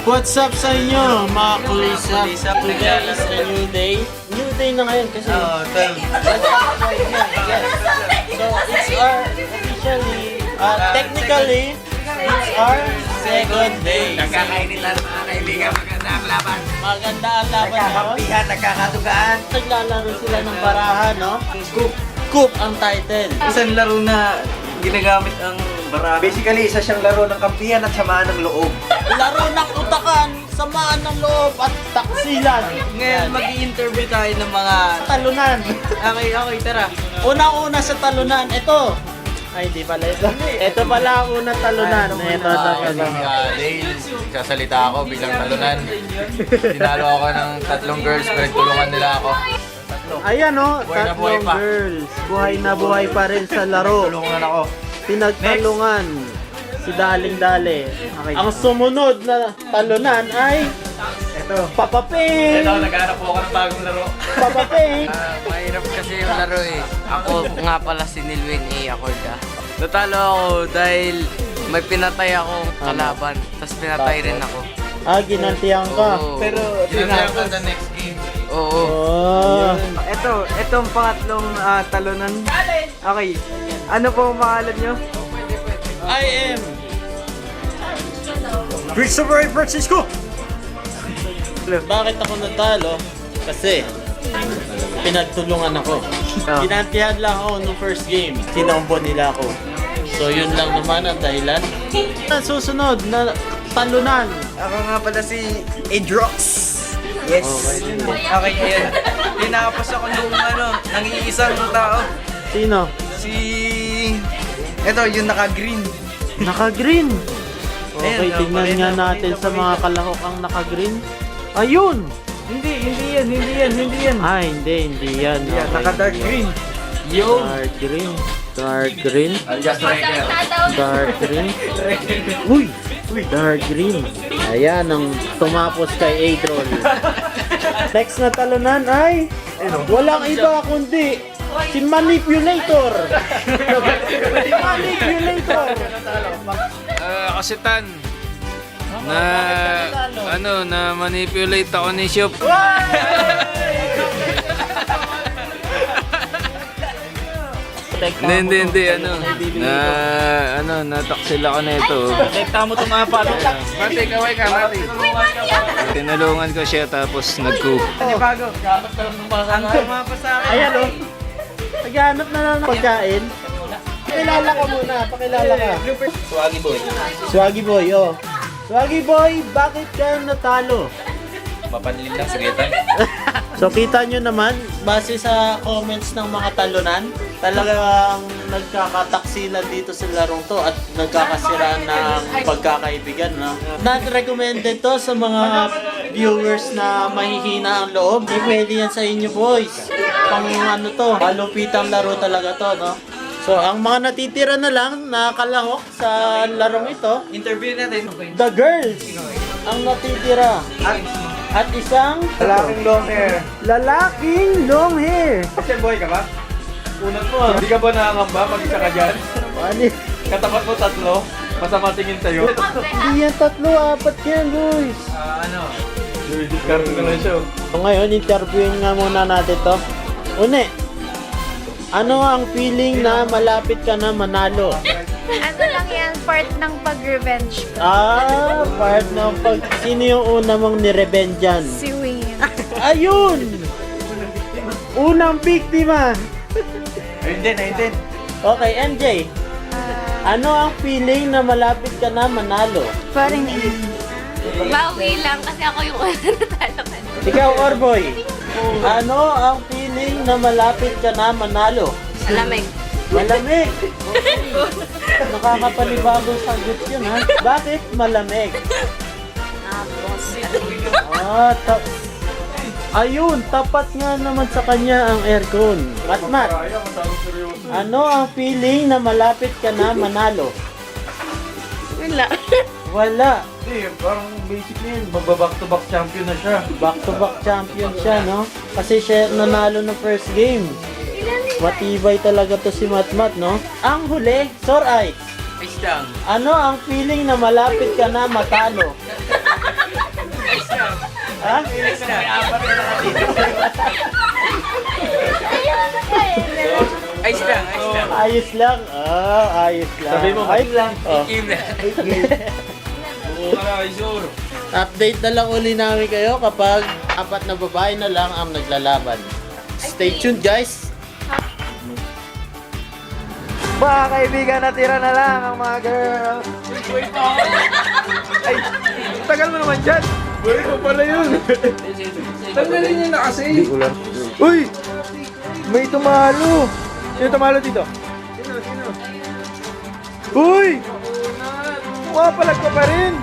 What's up sa inyo, mga kulisap? Today is a new day. New day na ngayon kasi. Oh, 12. Yes. So, it's our officially, technically, it's our second day. Nagkakainit na mga kaibigan, maganda ang laban. Maganda ang laban ngayon. Nagkakampihan, nagkakatugaan. Naglalaro sila ng barahan, no? Coop ang title. Isang laro na ginagamit ang baraha. Basically, isa siyang laro ng kampihan at samaan ng loob. Laro ng utakan, samaan ng loob at taksilan. Ngayon, mag-i-interview tayo ng mga... Talunan. Okay, tara. Unang-una sa talunan, ito. Ay, di pala ito. Ito pala ang unang talunan. Ito pala. Dale, sasalita ako bilang talunan. Tinalo ako ng 3 girls, pinagtulungan nila ako. Ayan o, Buhay na buhay tatlong pa. girls. Buhay na buhay pa rin sa laro. Tulungan ako. Pinagtalungan si Daling Dale. Ang sumunod na talunan ay Ito. Papa Ping! Naghanap po ako ng bagong laro. Papa Ping! Mahirap kasi yung laro eh. Ako nga pala si Nilwin A. Accorda. Natalo ako dahil may pinatay akong kalaban. Tapos pinatay rin ako. Ginantihan ka. Oo. Pero, Tinataya ko sa next game. Oo. Oh. Itong pangatlong talunan. Okay. Ano po ang pangalan nyo? I am Christopher Francisco! Bakit ako natalo? Kasi pinagtulungan ako. Oh. Ginantihan lang ako nung first game. Tinombo nila ako. So yun lang naman ang dahilan. Susunod na talunan. Ako nga pala si Adrox. Yes. Okay, ayan. Tinapos ako nung nangiisang tao. Sino? Si... Ito, yung naka-green. Naka-green. Okay, Ayan, tingnan okay, nga okay, natin okay. sa mga kalahok ang naka-green. Ayun! Hindi yan. Ah, hindi yan. Yeah, Okay. naka-dark green. Dark green. Dark green. Just Striker. Dark green. Uy! Dark green. Ayan ang tumapos kay Adron. Next na talunan ay walang iba kundi si Manipulator. Si Manipulator. Kasitan. Na manipulate ako ni Shop. Hindi, nataksil ako na ito. Tekta mo itong apat. Mati, kaway ka, Mati. Tinulungan ko siya tapos nag-cook. Bago. Ang tumapa sa akin. Ayan o. Naghanap na lang ng pagkain. Pakilala ka muna. Pakilala ka. Swaggy boy. Swaggy Boy, oh. Swaggy Boy, bakit ka natalo? Mapanlin lang sa gitan. So kita nyo naman, base sa comments ng mga talunan, talagang nagkakataksilan dito sa larong to at nagkakasiraan ng pagkakaibigan. No? Not recommended to sa mga viewers na mahihina ang loob. Hindi pwede yan sa inyo boys. Pang ano to, malupitang laro talaga to. No? So ang mga natitira na lang na kalahok sa larong ito, Interview natin. the girls ang natitira. At isang Lalaking long hair. lalaking long hair. Kasi boy ka ba? Unat mo ah. Hindi ka ba nakangamba? Mag-isa ka dyan. Ano? Katapat mo 3. Masama tingin sa'yo. Hindi yan 3, 4 yan, boys. Discard na lang siya. So ngayon, interviewin nga muna natin to. Une, ano ang feeling na malapit ka na manalo? Ano lang yan, part ng pag-revenge ko. Part ng pag... Sino yung una mong nirevengean? Si Wayne. Ayun! Unang biktima! Ayun din. Okay, MJ. Ano ang feeling na malapit ka na manalo? Parang Bawi lang kasi ako yung natalo ka. Ikaw, Orboy. Ano ang feeling na malapit ka na manalo? Malamig. Malamig! Nakakapanibagong sagot yun, ha? Bakit malamig? Ayun, tapat nga naman sa kanya ang aircon. Matmat, ano ang feeling na malapit ka na manalo? Wala. Wala. Hindi, parang basic na yun. Back-to-back champion na siya. Back-to-back champion siya, no? Kasi siya nanalo ng first game. Matibay talaga to si Matmat, no? Ang huli, Sore Eyes. Ice lang. Ano ang feeling na malapit ka na matalo? Ha? Ayos lang, ayos lang. Ayos lang. Ayos lang. Sabi mo, ayos lang. Oh. Game na. Update na lang uli namin kayo kapag 4 na babae na lang ang naglalaban. Stay tuned, guys. Mga kaibigan, natira na lang ang mga girl. Ay, tagal mo naman dyan. Buhay ko pala yun. Tanggalin niyo na kasi. Uy! May tumalo. Sino tumalo dito? Sino? Uy! Pumapalag ka pa rin.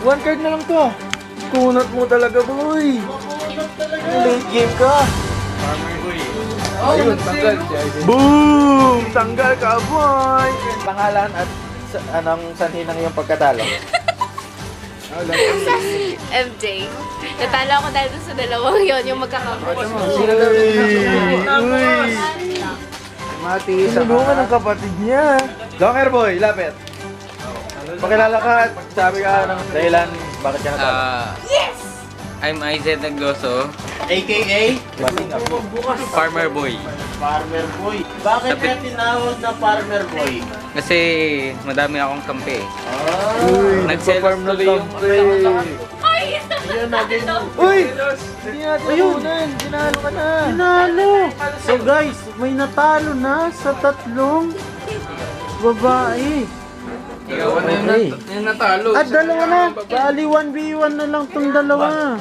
1 card na lang to. Kunat mo talaga, boy. Late game ka. Ayun, tanggal. Boom! Tanggal ka, boy! Pangalan at anong sanhi ng iyong pagkatalo? MJ. Natalo ako dahil dun sa dalawang yon yung magkakampos. Uy! Mati, tulungan ng kapatid niya. Joker boy, lapit. Pakilala ka at sabi ka ng dahilan bakit ka natalo. I'm Aizen Nagloso, AKA Farmer Boy. Farmer Boy. Bakit kaya tinawag na Farmer Boy? Kasi madami akong kampi. Uy, Nag-farm tuloy yung Ayun na din. Uy! Hindi natin nakunan. Dinalo ka na. Tinalo! So guys, may natalo na sa 3 babae. Okay. Yung natalo. At dalawa na. Bali 1v1 na lang tong dalawa.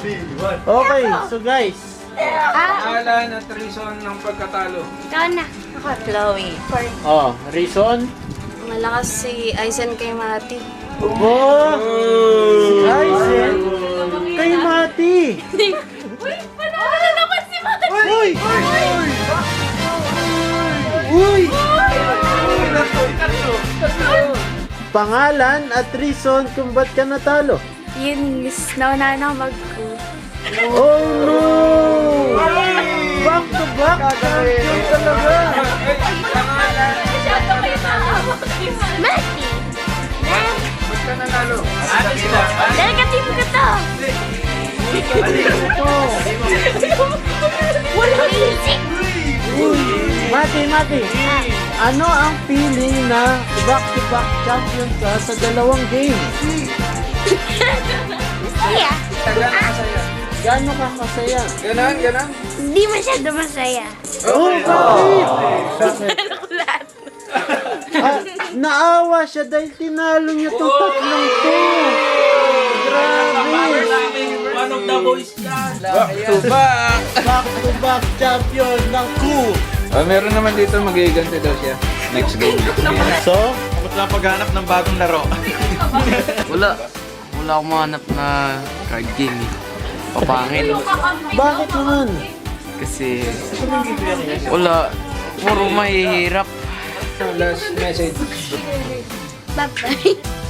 Okay, so guys. Pangalan at reason ng pagkatalo. Ikaw na. Ako, Chloe. Oh, reason? Malakas si Aizen kay Mati. Oh! Si Aizen kay Mati. Uy, panalo na naman si Mati! Uy! Uy! Pangalan at reason kung ba't ka natalo. Yun, nauna na mag-go. Oh no! Back to back! Champion talaga! Masyado kayo nakakawak kay Mati. Ba't ka nanalo? Dahil ka-team ko to. Wala music. Mati! Ano ang feeling na back-to-back champion ka sa 2 game? Kaya, Gaano ka masaya? Ganon. hindi masyado masaya. Oh, bakit? Naawa siya dahil tinalo niya tong 3 to. Grabe! Back to back. Back-to-back champion ng coup. Meron naman dito magiganti daw siya. Next game. So, Ba't lang paghanap ng bagong laro? Wala akong mahanap na card game eh. Papangit. bakit naman? Kasi wala. Puro mahihirap. Last message. Bye-bye.